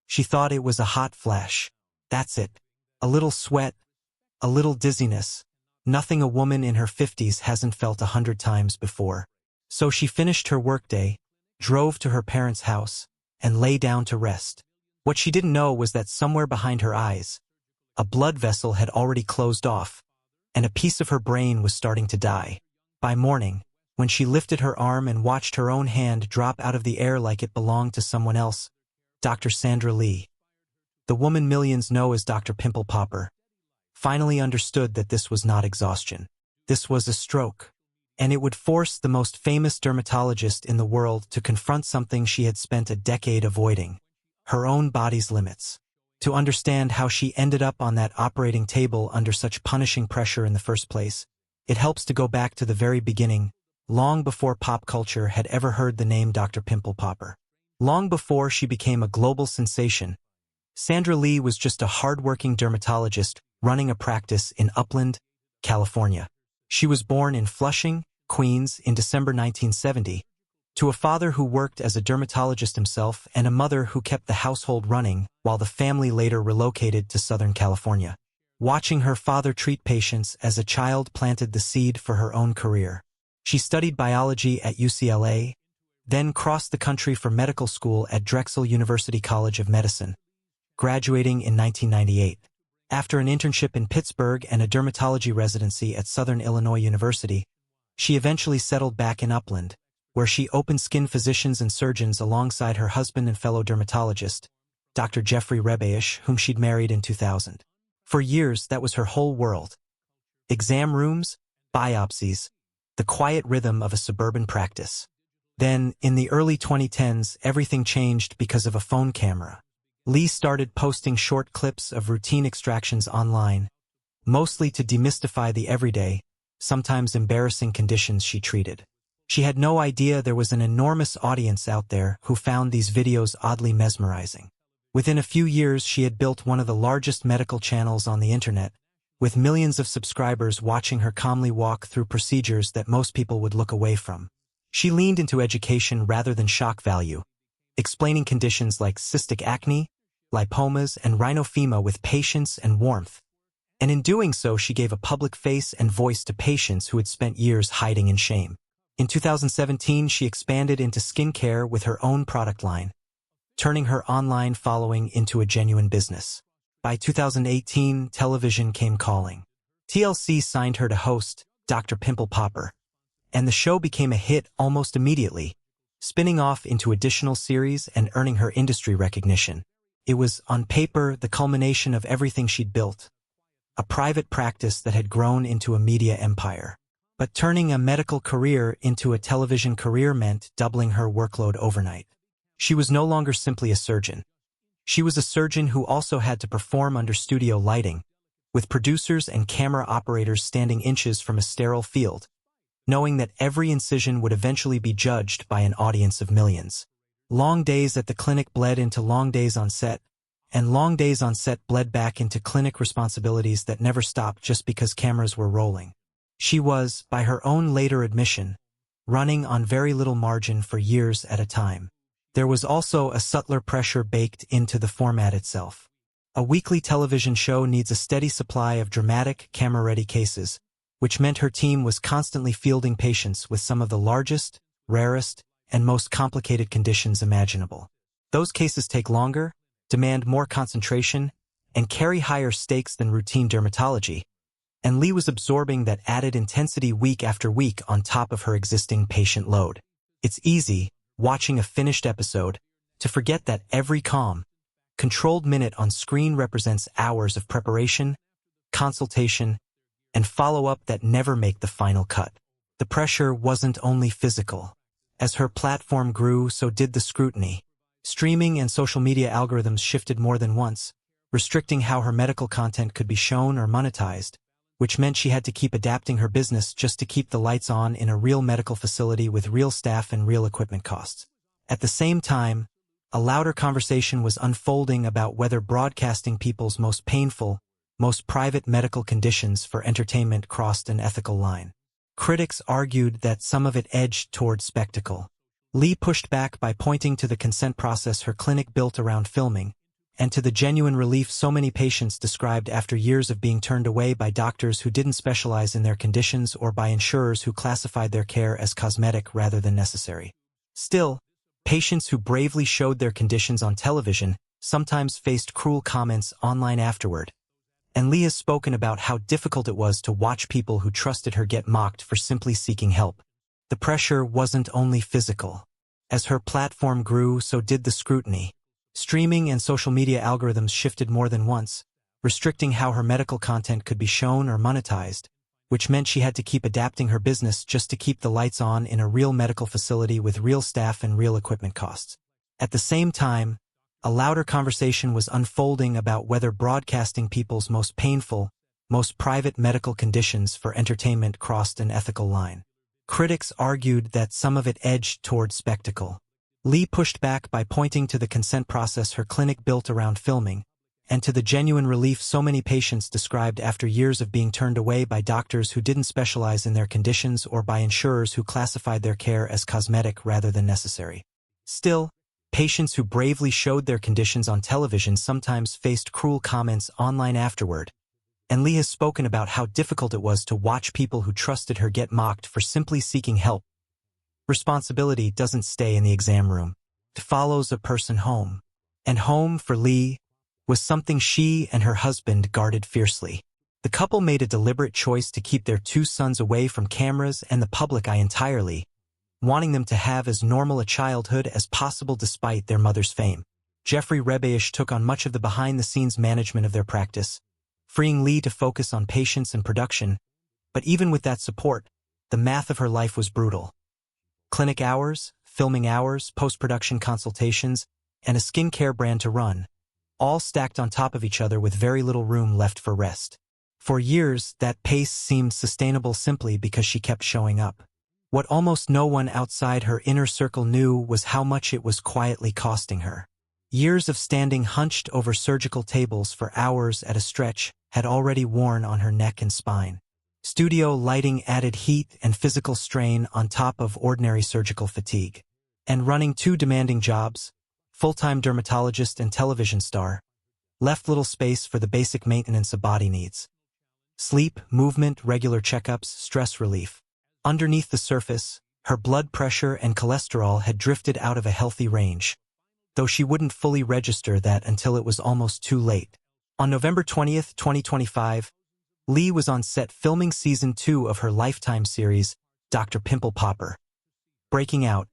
She thought it was a hot flash. That's it. A little sweat, a little dizziness. Nothing a woman in her 50s hasn't felt 100 times before. So she finished her workday, drove to her parents' house, and lay down to rest. What she didn't know was that somewhere behind her eyes, a blood vessel had already closed off, and a piece of her brain was starting to die. By morning, when she lifted her arm and watched her own hand drop out of the air like it belonged to someone else, Dr. Sandra Lee, the woman millions know as Dr. Pimple Popper, finally understood that this was not exhaustion. This was a stroke, and it would force the most famous dermatologist in the world to confront something she had spent a decade avoiding, her own body's limits. To understand how she ended up on that operating table under such punishing pressure in the first place, it helps to go back to the very beginning, long before pop culture had ever heard the name Dr. Pimple Popper. Long before she became a global sensation, Sandra Lee was just a hard-working dermatologist running a practice in Upland, California. She was born in Flushing, Queens in December 1970, to a father who worked as a dermatologist himself and a mother who kept the household running while the family later relocated to Southern California. Watching her father treat patients as a child planted the seed for her own career. She studied biology at UCLA, then crossed the country for medical school at Drexel University College of Medicine, graduating in 1998. After an internship in Pittsburgh and a dermatology residency at Southern Illinois University, she eventually settled back in Upland, where she opened skin physicians and surgeons alongside her husband and fellow dermatologist, Dr. Jeffrey Rebaish, whom she'd married in 2000. For years, that was her whole world. Exam rooms, biopsies, the quiet rhythm of a suburban practice. Then, in the early 2010s, everything changed because of a phone camera. Lee started posting short clips of routine extractions online, mostly to demystify the everyday, sometimes embarrassing conditions she treated. She had no idea there was an enormous audience out there who found these videos oddly mesmerizing. Within a few years, she had built one of the largest medical channels on the internet, with millions of subscribers watching her calmly walk through procedures that most people would look away from. She leaned into education rather than shock value, explaining conditions like cystic acne, lipomas, and rhinophyma with patience and warmth. And in doing so, she gave a public face and voice to patients who had spent years hiding in shame. In 2017, she expanded into skincare with her own product line, turning her online following into a genuine business. By 2018, television came calling. TLC signed her to host Dr. Pimple Popper, and the show became a hit almost immediately, spinning off into additional series and earning her industry recognition. It was, on paper, the culmination of everything she'd built, a private practice that had grown into a media empire. But turning a medical career into a television career meant doubling her workload overnight. She was no longer simply a surgeon. She was a surgeon who also had to perform under studio lighting, with producers and camera operators standing inches from a sterile field, knowing that every incision would eventually be judged by an audience of millions. Long days at the clinic bled into long days on set, and long days on set bled back into clinic responsibilities that never stopped just because cameras were rolling. She was, by her own later admission, running on very little margin for years at a time. There was also a subtler pressure baked into the format itself. A weekly television show needs a steady supply of dramatic, camera-ready cases, which meant her team was constantly fielding patients with some of the largest, rarest, and most complicated conditions imaginable. Those cases take longer, demand more concentration, and carry higher stakes than routine dermatology, and Lee was absorbing that added intensity week after week on top of her existing patient load. It's easy, watching a finished episode, to forget that every calm, controlled minute on screen represents hours of preparation, consultation, and follow-up that never make the final cut. The pressure wasn't only physical. As her platform grew, so did the scrutiny. Streaming and social media algorithms shifted more than once, restricting how her medical content could be shown or monetized, which meant she had to keep adapting her business just to keep the lights on in a real medical facility with real staff and real equipment costs. At the same time, a louder conversation was unfolding about whether broadcasting people's most painful, most private medical conditions for entertainment crossed an ethical line. Critics argued that some of it edged toward spectacle. Lee pushed back by pointing to the consent process her clinic built around filming, and to the genuine relief so many patients described after years of being turned away by doctors who didn't specialize in their conditions or by insurers who classified their care as cosmetic rather than necessary. Still, patients who bravely showed their conditions on television sometimes faced cruel comments online afterward. And Lee has spoken about how difficult it was to watch people who trusted her get mocked for simply seeking help. The pressure wasn't only physical. As her platform grew, so did the scrutiny. Streaming and social media algorithms shifted more than once, restricting how her medical content could be shown or monetized, which meant she had to keep adapting her business just to keep the lights on in a real medical facility with real staff and real equipment costs. At the same time, a louder conversation was unfolding about whether broadcasting people's most painful, most private medical conditions for entertainment crossed an ethical line. Critics argued that some of it edged toward spectacle. Lee pushed back by pointing to the consent process her clinic built around filming, and to the genuine relief so many patients described after years of being turned away by doctors who didn't specialize in their conditions or by insurers who classified their care as cosmetic rather than necessary. Still, patients who bravely showed their conditions on television sometimes faced cruel comments online afterward, and Lee has spoken about how difficult it was to watch people who trusted her get mocked for simply seeking help. Responsibility doesn't stay in the exam room. It follows a person home. And home, for Lee, was something she and her husband guarded fiercely. The couple made a deliberate choice to keep their 2 sons away from cameras and the public eye entirely, wanting them to have as normal a childhood as possible despite their mother's fame. Jeffrey Rebeish took on much of the behind-the-scenes management of their practice, freeing Lee to focus on patients and production, but even with that support, the math of her life was brutal. Clinic hours, filming hours, post-production consultations, and a skincare brand to run, all stacked on top of each other with very little room left for rest. For years, that pace seemed sustainable simply because she kept showing up. What almost no one outside her inner circle knew was how much it was quietly costing her. Years of standing hunched over surgical tables for hours at a stretch had already worn on her neck and spine. Studio lighting added heat and physical strain on top of ordinary surgical fatigue. And running 2 demanding jobs, full-time dermatologist and television star, left little space for the basic maintenance of body needs. Sleep, movement, regular checkups, stress relief. Underneath the surface, her blood pressure and cholesterol had drifted out of a healthy range, though she wouldn't fully register that until it was almost too late. On November 20th, 2025, Lee was on set filming Season 2 of her Lifetime series, Dr. Pimple Popper. Breaking out,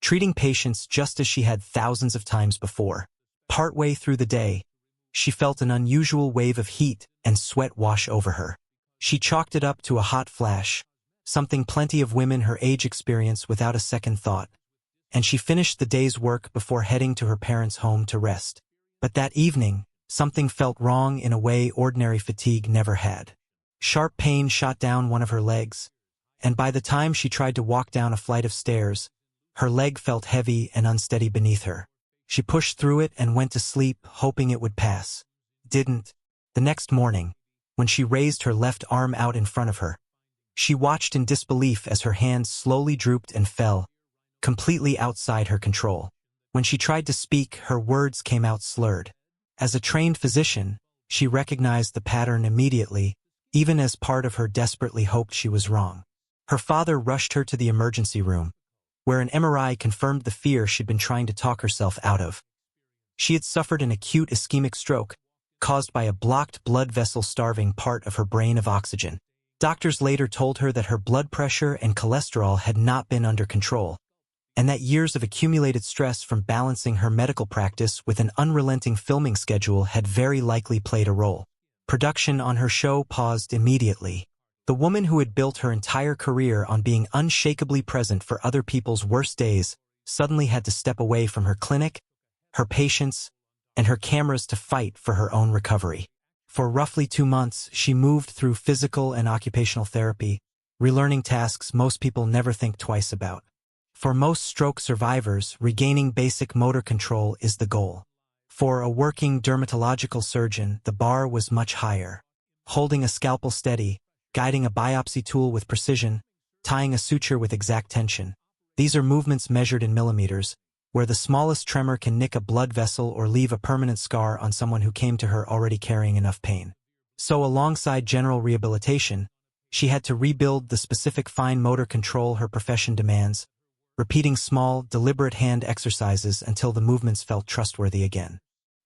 treating patients just as she had thousands of times before. Partway through the day, she felt an unusual wave of heat and sweat wash over her. She chalked it up to a hot flash, something plenty of women her age experience without a second thought, and she finished the day's work before heading to her parents' home to rest. But that evening, something felt wrong in a way ordinary fatigue never had. Sharp pain shot down one of her legs, and by the time she tried to walk down a flight of stairs, her leg felt heavy and unsteady beneath her. She pushed through it and went to sleep, hoping it would pass. Didn't. The next morning, when she raised her left arm out in front of her, she watched in disbelief as her hand slowly drooped and fell, completely outside her control. When she tried to speak, her words came out slurred. As a trained physician, she recognized the pattern immediately, even as part of her desperately hoped she was wrong. Her father rushed her to the emergency room, where an MRI confirmed the fear she'd been trying to talk herself out of. She had suffered an acute ischemic stroke, caused by a blocked blood vessel starving part of her brain of oxygen. Doctors later told her that her blood pressure and cholesterol had not been under control, and that years of accumulated stress from balancing her medical practice with an unrelenting filming schedule had very likely played a role. Production on her show paused immediately. The woman who had built her entire career on being unshakably present for other people's worst days suddenly had to step away from her clinic, her patients, and her cameras to fight for her own recovery. For roughly 2 months, she moved through physical and occupational therapy, relearning tasks most people never think twice about. For most stroke survivors, regaining basic motor control is the goal. For a working dermatological surgeon, the bar was much higher. Holding a scalpel steady, guiding a biopsy tool with precision, tying a suture with exact tension. These are movements measured in millimeters, where the smallest tremor can nick a blood vessel or leave a permanent scar on someone who came to her already carrying enough pain. So alongside general rehabilitation, she had to rebuild the specific fine motor control her profession demands, repeating small, deliberate hand exercises until the movements felt trustworthy again.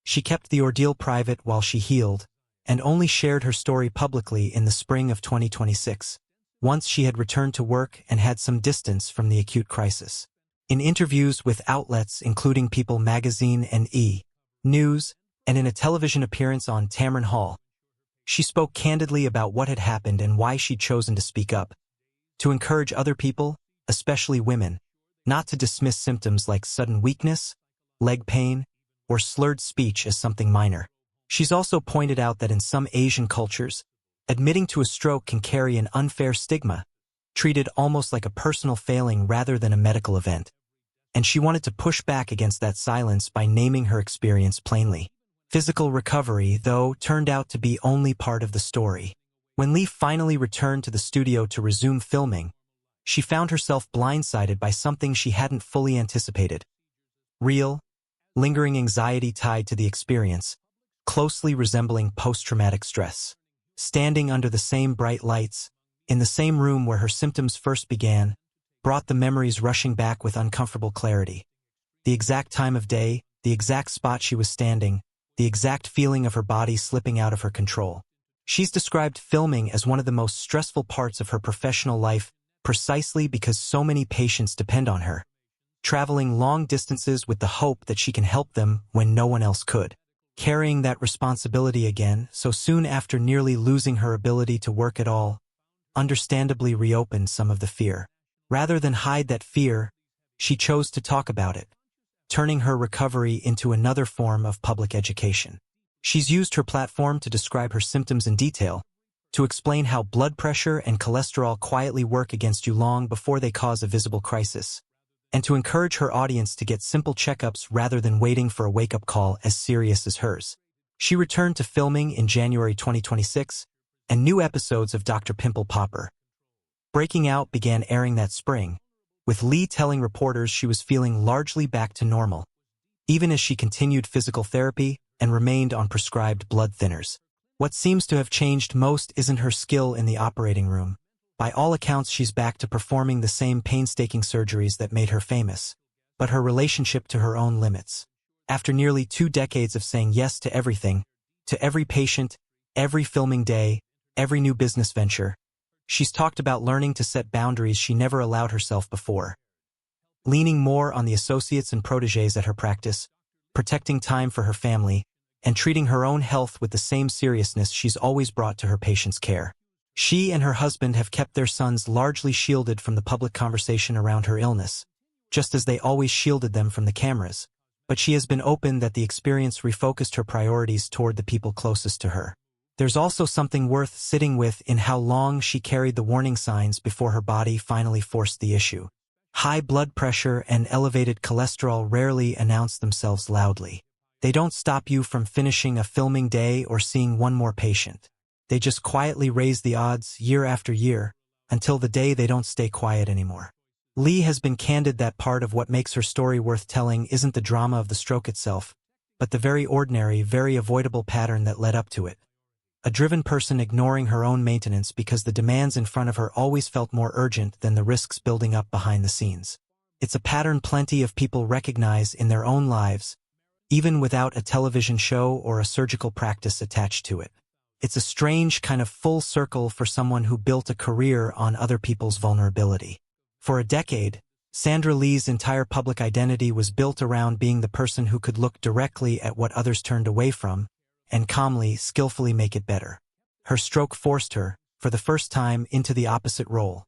She kept the ordeal private while she healed, and only shared her story publicly in the spring of 2026, once she had returned to work and had some distance from the acute crisis. In interviews with outlets including People magazine and E! News, and in a television appearance on Tamron Hall, she spoke candidly about what had happened and why she'd chosen to speak up, to encourage other people, especially women, not to dismiss symptoms like sudden weakness, leg pain, or slurred speech as something minor. She's also pointed out that in some Asian cultures, admitting to a stroke can carry an unfair stigma, treated almost like a personal failing rather than a medical event. And she wanted to push back against that silence by naming her experience plainly. Physical recovery, though, turned out to be only part of the story. When Lee finally returned to the studio to resume filming, she found herself blindsided by something she hadn't fully anticipated. Real, lingering anxiety tied to the experience, closely resembling post-traumatic stress. Standing under the same bright lights, in the same room where her symptoms first began, brought the memories rushing back with uncomfortable clarity. The exact time of day, the exact spot she was standing, the exact feeling of her body slipping out of her control. She's described filming as one of the most stressful parts of her professional life precisely because so many patients depend on her, traveling long distances with the hope that she can help them when no one else could. Carrying that responsibility again, so soon after nearly losing her ability to work at all, understandably reopened some of the fear. Rather than hide that fear, she chose to talk about it, turning her recovery into another form of public education. She's used her platform to describe her symptoms in detail, to explain how blood pressure and cholesterol quietly work against you long before they cause a visible crisis, and to encourage her audience to get simple checkups rather than waiting for a wake-up call as serious as hers. She returned to filming in January 2026, and new episodes of Dr. Pimple Popper, Breaking Out began airing that spring, with Lee telling reporters she was feeling largely back to normal, even as she continued physical therapy and remained on prescribed blood thinners. What seems to have changed most isn't her skill in the operating room. By all accounts, she's back to performing the same painstaking surgeries that made her famous, but her relationship to her own limits. After nearly 2 decades of saying yes to everything, to every patient, every filming day, every new business venture, she's talked about learning to set boundaries she never allowed herself before. Leaning more on the associates and protégés at her practice, protecting time for her family, and treating her own health with the same seriousness she's always brought to her patients' care. She and her husband have kept their sons largely shielded from the public conversation around her illness, just as they always shielded them from the cameras. But she has been open that the experience refocused her priorities toward the people closest to her. There's also something worth sitting with in how long she carried the warning signs before her body finally forced the issue. High blood pressure and elevated cholesterol rarely announce themselves loudly. They don't stop you from finishing a filming day or seeing one more patient. They just quietly raise the odds year after year, until the day they don't stay quiet anymore. Lee has been candid that part of what makes her story worth telling isn't the drama of the stroke itself, but the very ordinary, very avoidable pattern that led up to it. A driven person ignoring her own maintenance because the demands in front of her always felt more urgent than the risks building up behind the scenes. It's a pattern plenty of people recognize in their own lives, even without a television show or a surgical practice attached to it. It's a strange kind of full circle for someone who built a career on other people's vulnerability. For a decade, Sandra Lee's entire public identity was built around being the person who could look directly at what others turned away from, and calmly, skillfully make it better. Her stroke forced her, for the first time, into the opposite role.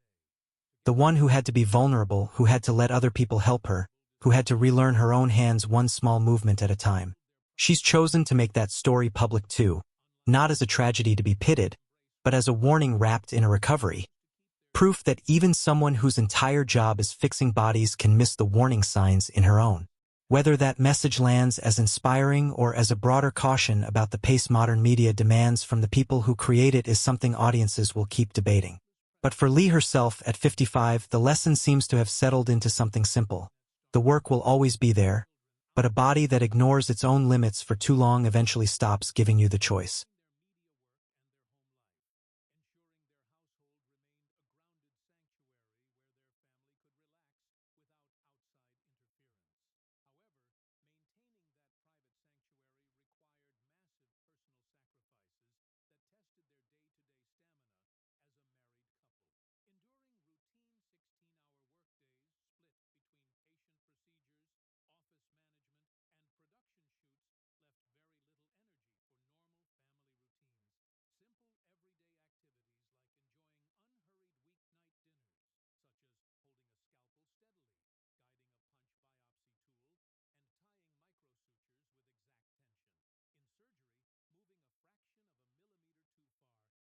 The one who had to be vulnerable, who had to let other people help her, who had to relearn her own hands one small movement at a time. She's chosen to make that story public too, not as a tragedy to be pitted, but as a warning wrapped in a recovery. Proof that even someone whose entire job is fixing bodies can miss the warning signs in her own. Whether that message lands as inspiring or as a broader caution about the pace modern media demands from the people who create it is something audiences will keep debating. But for Lee herself, at 55, the lesson seems to have settled into something simple. The work will always be there, but a body that ignores its own limits for too long eventually stops giving you the choice.